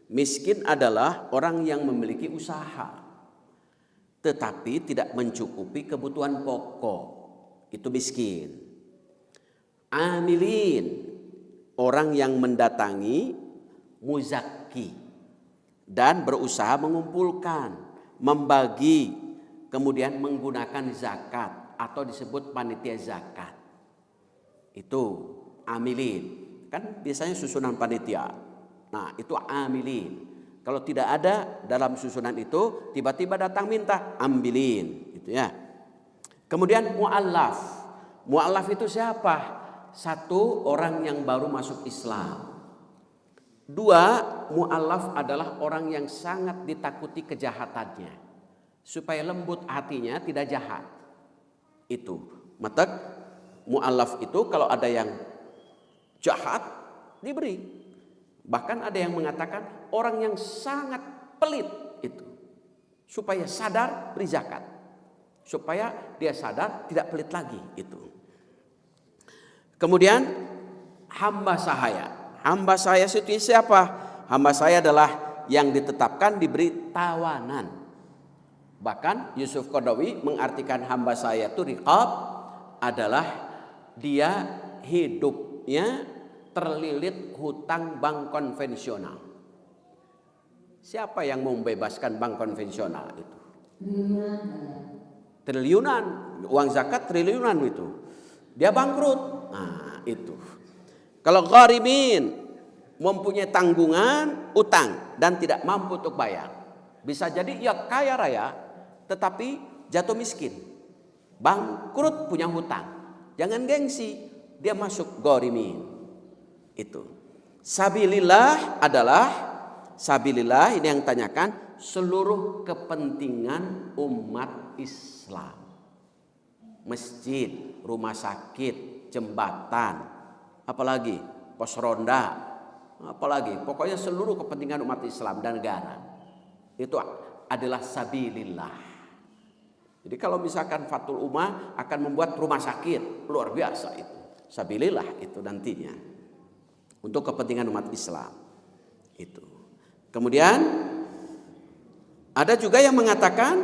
Miskin adalah orang yang memiliki usaha tetapi tidak mencukupi kebutuhan pokok. Itu miskin. Amilin, orang yang mendatangi muzakki dan berusaha mengumpulkan, membagi, kemudian menggunakan zakat atau disebut panitia zakat. Itu amilin. Kan biasanya susunan panitia. Nah, itu amilin. Kalau tidak ada dalam susunan itu, tiba-tiba datang minta, ambilin, gitu ya. Kemudian mu'allaf. Mu'allaf itu siapa? Satu, orang yang baru masuk Islam. 2, mu'allaf adalah orang yang sangat ditakuti kejahatannya, supaya lembut hatinya tidak jahat. Itu. Matak mu'allaf itu kalau ada yang jahat diberi. Bahkan ada yang mengatakan orang yang sangat pelit itu supaya sadar beri zakat, supaya dia sadar tidak pelit lagi itu. Kemudian hamba sahaya. Hamba sahaya itu siapa? Hamba sahaya adalah yang ditetapkan diberi tawanan. Bahkan Yusuf Qaradawi mengartikan hamba saya itu riqab adalah dia hidupnya terlilit hutang bank konvensional. Siapa yang mau membebaskan bank konvensional itu? Triliunan, uang zakat triliunan itu. Dia bangkrut. Nah, itu. Kalau gharimin mempunyai tanggungan utang dan tidak mampu untuk bayar, bisa jadi ia kaya raya tetapi jatuh miskin, bangkrut, punya hutang. Jangan gengsi, dia masuk gharimin. Itu. Sabilillah adalah, sabilillah ini yang tanyakan, seluruh kepentingan umat Islam. Masjid, rumah sakit, jembatan, apalagi pos ronda, apalagi pokoknya seluruh kepentingan umat Islam dan negara. Itu adalah sabilillah. Jadi kalau misalkan Fathul Ummah akan membuat rumah sakit, luar biasa itu. Sabilillah itu nantinya. Untuk kepentingan umat Islam. Itu. Kemudian ada juga yang mengatakan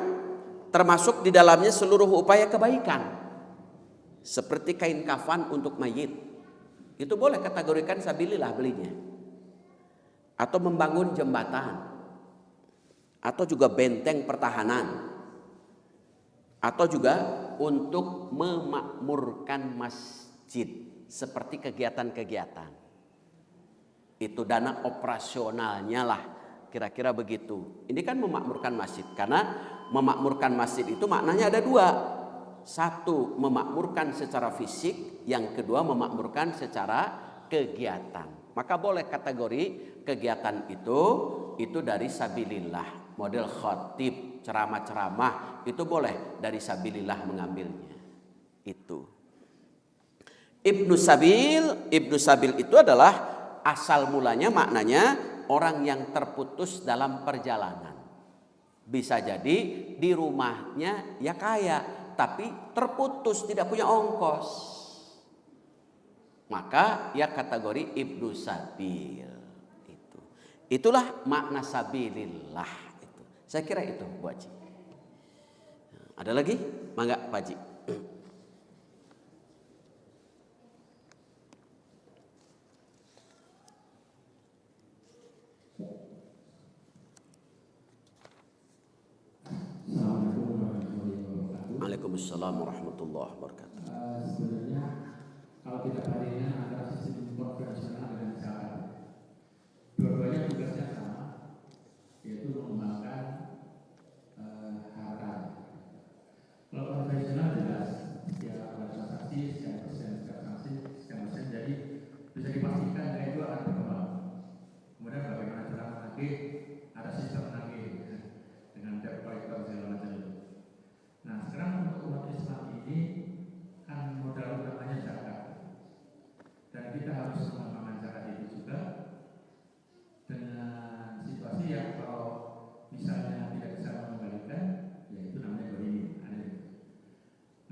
termasuk di dalamnya seluruh upaya kebaikan. Seperti kain kafan untuk mayit. Itu boleh kategorikan sabilillah belinya. Atau membangun jembatan. Atau juga benteng pertahanan. Atau juga untuk memakmurkan masjid. Seperti kegiatan-kegiatan. Itu dana operasionalnya lah. Kira-kira begitu. Ini kan memakmurkan masjid. Karena memakmurkan masjid itu maknanya ada dua. Satu, memakmurkan secara fisik. Yang kedua, memakmurkan secara kegiatan. Maka boleh kategori kegiatan itu dari sabilillah. Model khatib, ceramah-ceramah, itu boleh dari sabilillah mengambilnya. Itu. Ibnu Sabil itu adalah asal mulanya maknanya orang yang terputus dalam perjalanan. Bisa jadi di rumahnya ya kaya, tapi terputus, tidak punya ongkos. Maka ya kategori Ibnu Sabil. Itulah makna sabilillah. Saya kira itu Bu Haji. Ada lagi? Mangga Pak Haji. Waalaikumsalam warahmatullahi wabarakatuh. Sebenarnya kalau kita bandingkan antara sistem konvensional dengan zakat, dua-duanya tugasnya sama, yaitu mengembangkan harta. Kalau konvensional jelas, ya ada transaksi sekian persen, jadi bisa dipastikan nilai itu akan berkembang. Kemudian bagaimana cara menagih, ada sistem menagih dengan debt collector segala macam itu. Nah sekarang untuk umat Islam ini kan modal utamanya zakat, dan kita harus mengembangkan zakat itu juga dengan situasi yang kalau misalnya tidak bisa mengembalikan, ya itu namanya gharim.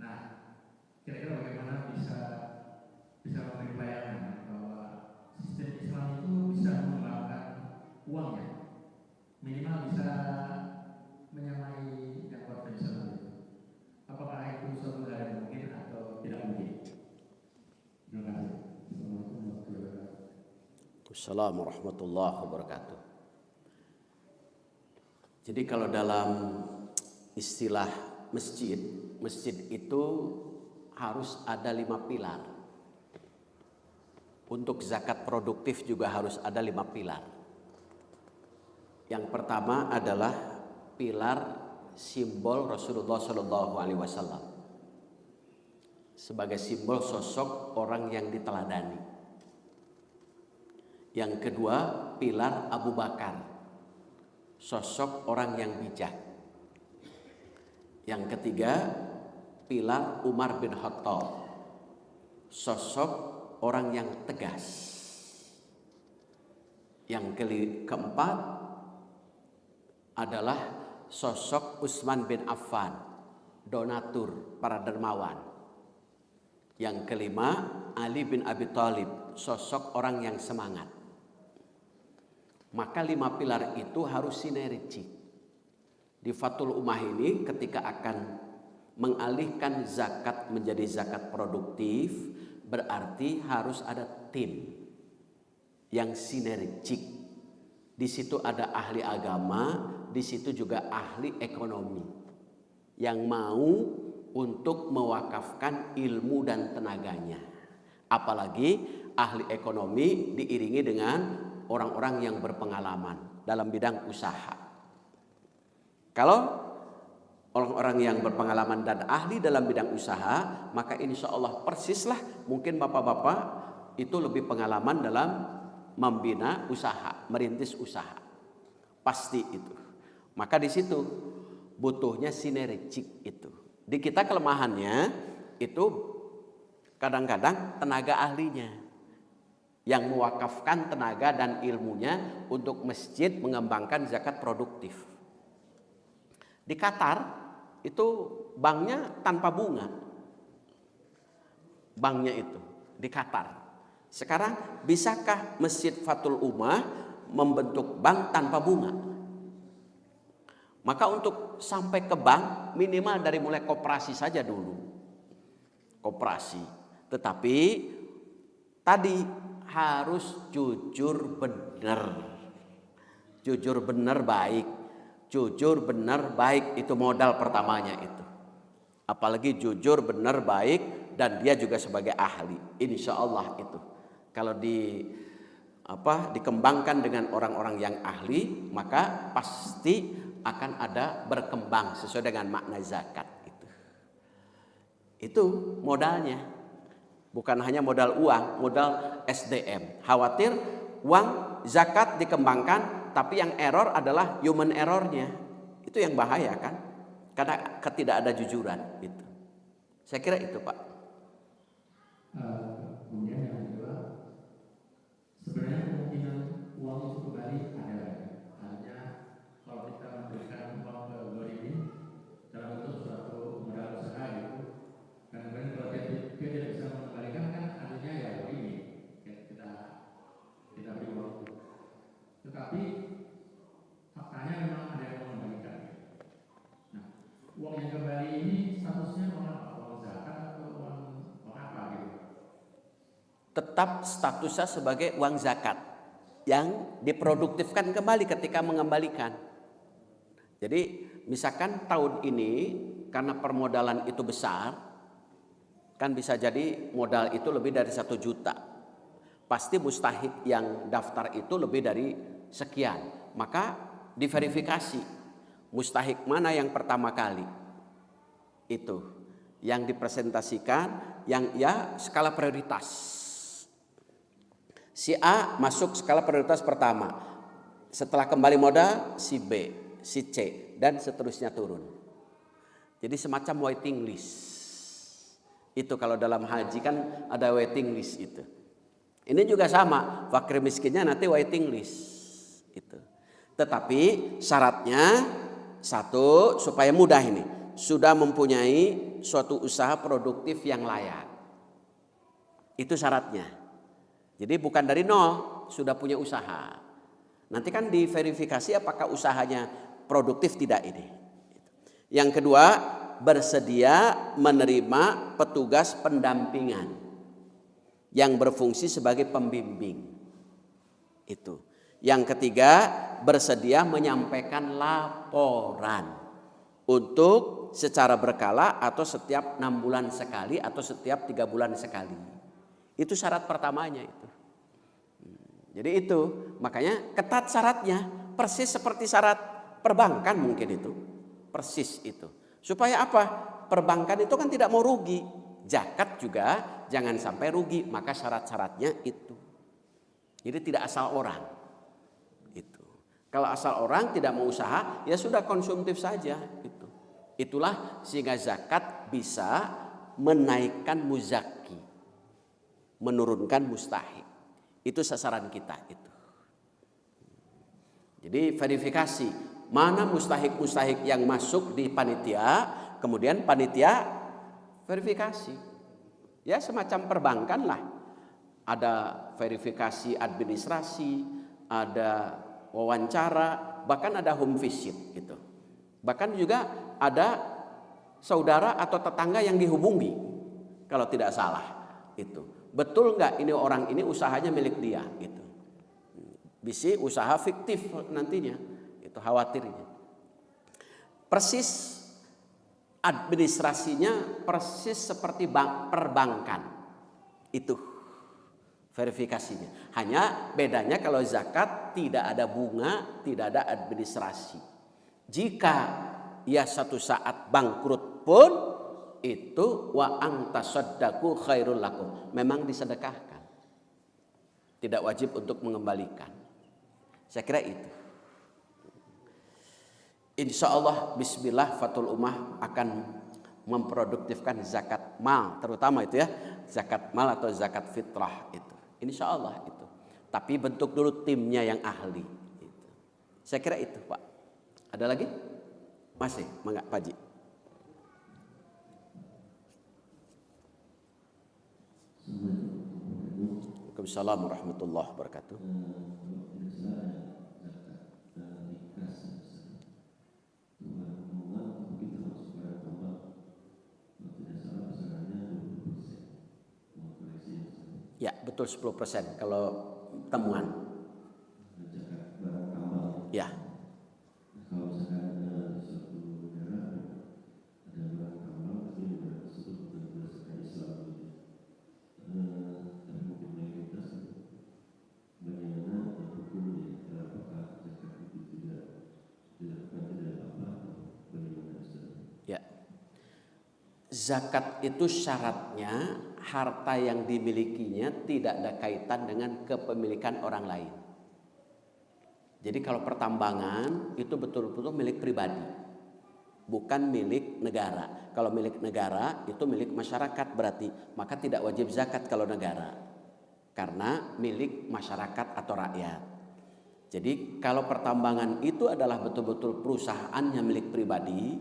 Nah kira-kira bagaimana bisa memberi bayangan bahwa sistem Islam itu bisa mengembangkan uangnya, minimal bisa menyamai yang konvensional itu. Apakah itu suatu hal yang mungkin atau tidak mungkin? Terima kasih. Assalamualaikum warahmatullahi wabarakatuh. Jadi kalau dalam istilah masjid itu harus ada 5 pilar. Untuk zakat produktif juga harus ada 5 pilar. Yang pertama adalah pilar simbol Rasulullah SAW sebagai simbol sosok orang yang diteladani. Yang kedua, pilar Abu Bakar, sosok orang yang bijak. Yang ketiga, pilar Umar bin Khattab, sosok orang yang tegas. Yang keempat adalah sosok Utsman bin Affan, donatur, para dermawan. Yang kelima, Ali bin Abi Thalib, sosok orang yang semangat. Maka 5 pilar itu harus sinergi. Di Fathul Ummah ini ketika akan mengalihkan zakat menjadi zakat produktif, berarti harus ada tim yang sinergik. Di situ ada ahli agama, di situ juga ahli ekonomi yang mau untuk mewakafkan ilmu dan tenaganya. Apalagi ahli ekonomi diiringi dengan orang-orang yang berpengalaman dalam bidang usaha. Kalau orang-orang yang berpengalaman dan ahli dalam bidang usaha, maka insya Allah persislah mungkin bapak-bapak itu lebih pengalaman dalam membina usaha, merintis usaha. Pasti itu. Maka di situ butuhnya sinergik itu. Di kita kelemahannya itu kadang-kadang tenaga ahlinya yang mewakafkan tenaga dan ilmunya untuk masjid mengembangkan zakat produktif. Di Qatar itu banknya tanpa bunga. Banknya itu di Qatar. Sekarang bisakah Masjid Fathul Ummah membentuk bank tanpa bunga? Maka untuk sampai ke bank minimal dari mulai koperasi saja dulu. Koperasi. Tetapi tadi harus jujur benar. Jujur benar baik. Jujur benar baik itu modal pertamanya itu. Apalagi jujur benar baik dan dia juga sebagai ahli. Insya Allah itu. Kalau dikembangkan dengan orang-orang yang ahli, maka pasti akan ada berkembang sesuai dengan makna zakat itu. Itu modalnya. Bukan hanya modal uang, modal SDM. Khawatir uang zakat dikembangkan tapi yang error adalah human errornya. Itu yang bahaya kan? Karena tidak ada jujuran itu. Saya kira itu, Pak. Kemudian yang kedua, sebenarnya kemungkinan uang itu kembali ada. Hanya kalau kita memberikan uang ke Gorimi dalam bentuk suatu modal usaha gitu, kadang-kadang kalau dia tidak bisa mengembalikan kan artinya ya Gorimi kita beri uang. Tetapi faktanya memang ada yang mengembalikan. Nah, uang yang kembali ini statusnya uang apa? Uang zakat atau uang apa gitu? Tetap statusnya sebagai uang zakat yang diproduktifkan kembali ketika mengembalikan. Jadi misalkan tahun ini karena permodalan itu besar, kan bisa jadi modal itu lebih dari 1 juta. Pasti mustahik yang daftar itu lebih dari sekian. Maka diverifikasi mustahik mana yang pertama kali. Itu yang dipresentasikan yang skala prioritas. Si A masuk skala prioritas pertama. Setelah kembali modal si B, si C dan seterusnya turun. Jadi semacam waiting list. Itu kalau dalam haji kan ada waiting list itu. Ini juga sama, fakir miskinnya nanti waiting list itu. Tetapi syaratnya satu supaya mudah ini, sudah mempunyai suatu usaha produktif yang layak. Itu syaratnya. Jadi bukan dari nol, sudah punya usaha. Nanti kan diverifikasi apakah usahanya produktif tidak ini. Yang kedua, bersedia menerima petugas pendampingan yang berfungsi sebagai pembimbing. Itu. Yang ketiga, bersedia menyampaikan laporan untuk secara berkala atau setiap 6 bulan sekali atau setiap 3 bulan sekali. Itu syarat pertamanya itu. Jadi itu, makanya ketat syaratnya, persis seperti syarat perbankan mungkin itu. Persis itu. Supaya apa? Perbankan itu kan tidak mau rugi. Zakat juga jangan sampai rugi, maka syarat-syaratnya itu. Jadi tidak asal orang. Itu. Kalau asal orang tidak mau usaha, ya sudah konsumtif saja itu. Itulah sehingga zakat bisa menaikkan muzaki, menurunkan mustahik. Itu sasaran kita itu. Jadi verifikasi mana mustahik-mustahik yang masuk di panitia, kemudian panitia verifikasi. Ya semacam perbankan lah. Ada verifikasi administrasi, ada wawancara, bahkan ada home visit gitu. Bahkan juga ada saudara atau tetangga yang dihubungi, kalau tidak salah itu. Betul nggak ini orang ini usahanya milik dia gitu. Bisa usaha fiktif nantinya, itu khawatirnya. Persis administrasinya persis seperti perbankan itu verifikasinya. Hanya bedanya kalau zakat tidak ada bunga, tidak ada administrasi. Jika ya satu saat bangkrut pun itu wa antasaddaqu khairul lakum, memang disedekahkan, tidak wajib untuk mengembalikan. Saya kira itu. Insya Allah bismillah Fathul Ummah akan memproduktifkan zakat mal, terutama itu ya, zakat mal atau zakat fitrah itu. Insya Allah itu. Tapi bentuk dulu timnya yang ahli. Gitu. Saya kira itu Pak. Ada lagi? Masih, Pak Haji. Waalaikumsalam warahmatullahi wabarakatuh. Ya betul 10% kalau temuan. Ya. Kalau misalkan di suatu negara ada barang tambang tapi juga tersebut berdasarkan Islam, tapi mungkin mayoritas bagaimana hukumnya, apakah zakat itu tidak dilakukan tidak apa atau bagaimana? Ya. Zakat itu syaratnya harta yang dimilikinya tidak ada kaitan dengan kepemilikan orang lain. Jadi kalau pertambangan itu betul-betul milik pribadi, bukan milik negara. Kalau milik negara itu milik masyarakat berarti, maka tidak wajib zakat kalau negara, karena milik masyarakat atau rakyat. Jadi kalau pertambangan itu adalah betul-betul perusahaannya milik pribadi,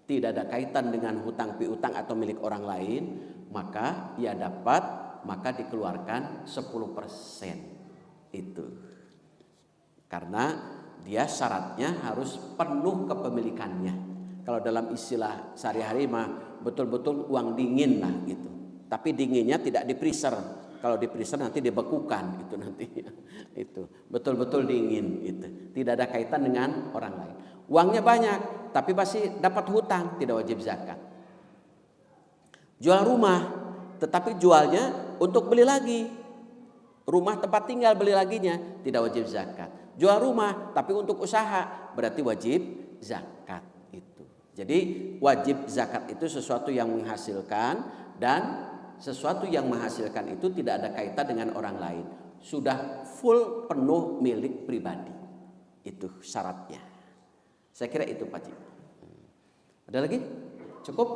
tidak ada kaitan dengan hutang piutang atau milik orang lain, maka ia dapat, maka dikeluarkan 10% itu. Karena dia syaratnya harus penuh kepemilikannya. Kalau dalam istilah sehari-hari mah betul-betul uang dingin lah gitu. Tapi dinginnya tidak di freezer. Kalau di freezer nanti dibekukan itu nanti. Itu betul-betul dingin itu. Tidak ada kaitan dengan orang lain. Uangnya banyak tapi masih dapat hutang, tidak wajib zakat. Jual rumah tetapi jualnya untuk beli lagi. Rumah tempat tinggal beli laginya tidak wajib zakat. Jual rumah tapi untuk usaha berarti wajib zakat itu. Jadi wajib zakat itu sesuatu yang menghasilkan, dan sesuatu yang menghasilkan itu tidak ada kaitan dengan orang lain. Sudah full penuh milik pribadi. Itu syaratnya. Saya kira itu Pak Haji. Ada lagi? Cukup?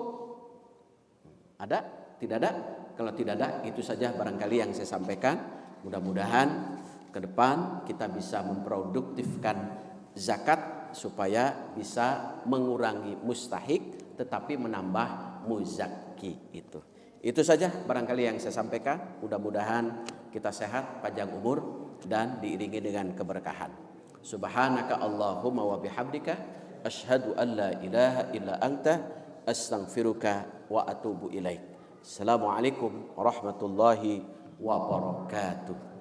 Ada? Tidak ada? Kalau tidak ada, itu saja barangkali yang saya sampaikan. Mudah-mudahan ke depan kita bisa memproduktifkan zakat supaya bisa mengurangi mustahik tetapi menambah muzakki itu. Itu saja barangkali yang saya sampaikan. Mudah-mudahan kita sehat, panjang umur dan diiringi dengan keberkahan. Subhanaka Allahumma wa bihamdika asyhadu an la ilaha illa anta astaghfiruka wa atubu ilaik. Assalamualaikum warahmatullahi wabarakatuh.